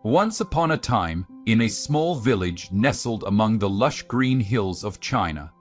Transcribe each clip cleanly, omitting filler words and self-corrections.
Once upon a time, in a small village nestled among the lush green hills of China,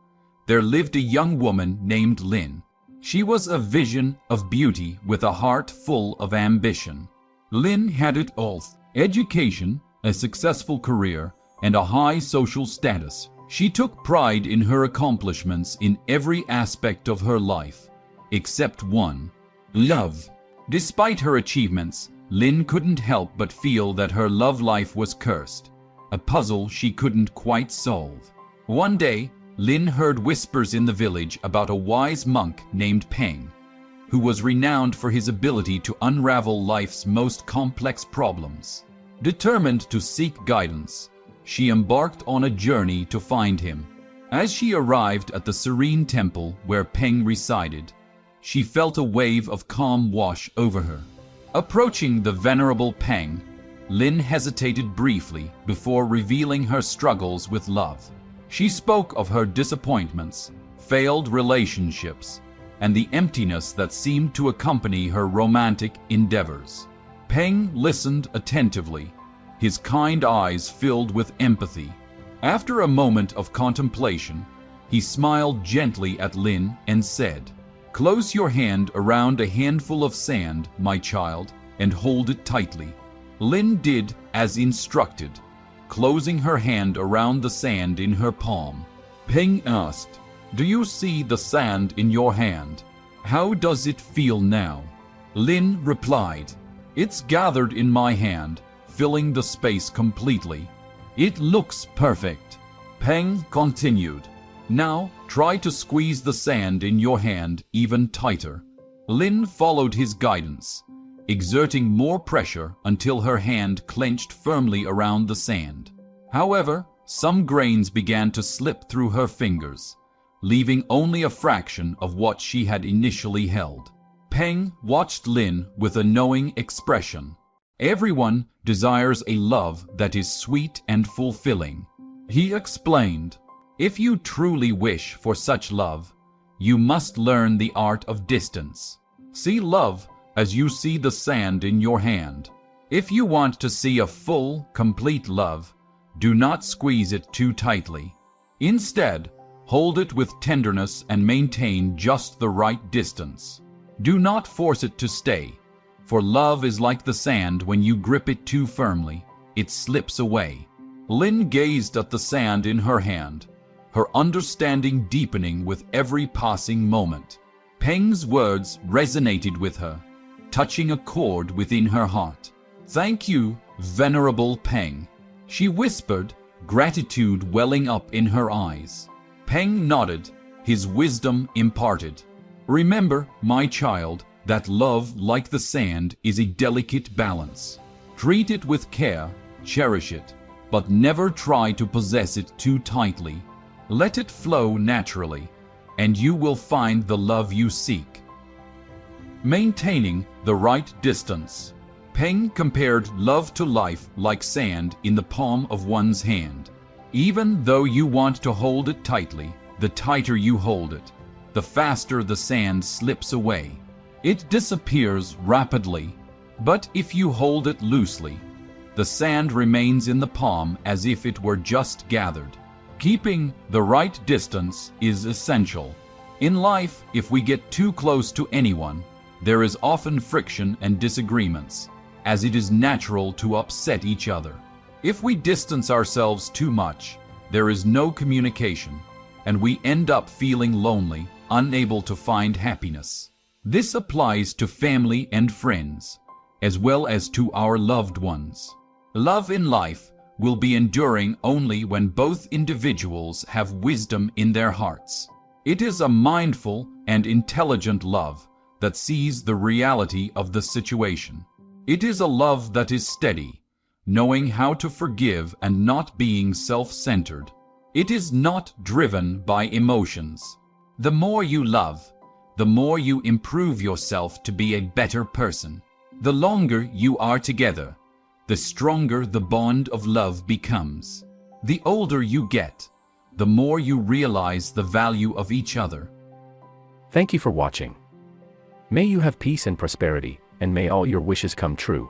there lived a young woman named Lin. She was a vision of beauty with a heart full of ambition. Lin had it all: education, a successful career, and a high social status. She took pride in her accomplishments in every aspect of her life, except one: love. Despite her achievements, Lin couldn't help but feel that her love life was cursed, a puzzle she couldn't quite solve. One day, Lin heard whispers in the village about a wise monk named Peng, who was renowned for his ability to unravel life's most complex problems. Determined to seek guidance, she embarked on a journey to find him. As she arrived at the serene temple where Peng resided, she felt a wave of calm wash over her. Approaching the venerable Peng, Lin hesitated briefly before revealing her struggles with love. She spoke of her disappointments, failed relationships, and the emptiness that seemed to accompany her romantic endeavors. Peng listened attentively, his kind eyes filled with empathy. After a moment of contemplation, he smiled gently at Lin and said, "Close your hand around a handful of sand, my child, and hold it tightly." Lin did as instructed, closing her hand around the sand in her palm. Peng asked, "Do you see the sand in your hand? How does it feel now?" Lin replied, "It's gathered in my hand, filling the space completely. It looks perfect." Peng continued, "Now try to squeeze the sand in your hand even tighter." Lin followed his guidance, exerting more pressure until her hand clenched firmly around the sand. However, some grains began to slip through her fingers, leaving only a fraction of what she had initially held. Peng watched Lin with a knowing expression. Everyone desires a love that is sweet and fulfilling. He explained, "If you truly wish for such love, you must learn the art of distance. See love as you see the sand in your hand. If you want to see a full, complete love, do not squeeze it too tightly. Instead, hold it with tenderness and maintain just the right distance. Do not force it to stay, for love is like the sand. When you grip it too firmly, it slips away." Lin gazed at the sand in her hand, her understanding deepening with every passing moment. Peng's words resonated with her, touching a chord within her heart. "Thank you, Venerable Peng," she whispered, gratitude welling up in her eyes. Peng nodded, his wisdom imparted. "Remember, my child, that love, like the sand, is a delicate balance. Treat it with care, cherish it, but never try to possess it too tightly. Let it flow naturally, and you will find the love you seek." Maintaining the right distance. Peng compared love to life like sand in the palm of one's hand. Even though you want to hold it tightly, the tighter you hold it, the faster the sand slips away. It disappears rapidly, but if you hold it loosely, the sand remains in the palm as if it were just gathered. Keeping the right distance is essential. In life, if we get too close to anyone, there is often friction and disagreements, as it is natural to upset each other. If we distance ourselves too much, there is no communication, and we end up feeling lonely, unable to find happiness. This applies to family and friends, as well as to our loved ones. Love in life will be enduring only when both individuals have wisdom in their hearts. It is a mindful and intelligent love that sees the reality of the situation. It is a love that is steady, knowing how to forgive and not being self-centered. It is not driven by emotions. The more you love, the more you improve yourself to be a better person. The longer you are together, the stronger the bond of love becomes. The older you get, the more you realize the value of each other. Thank you for watching. May you have peace and prosperity, and may all your wishes come true.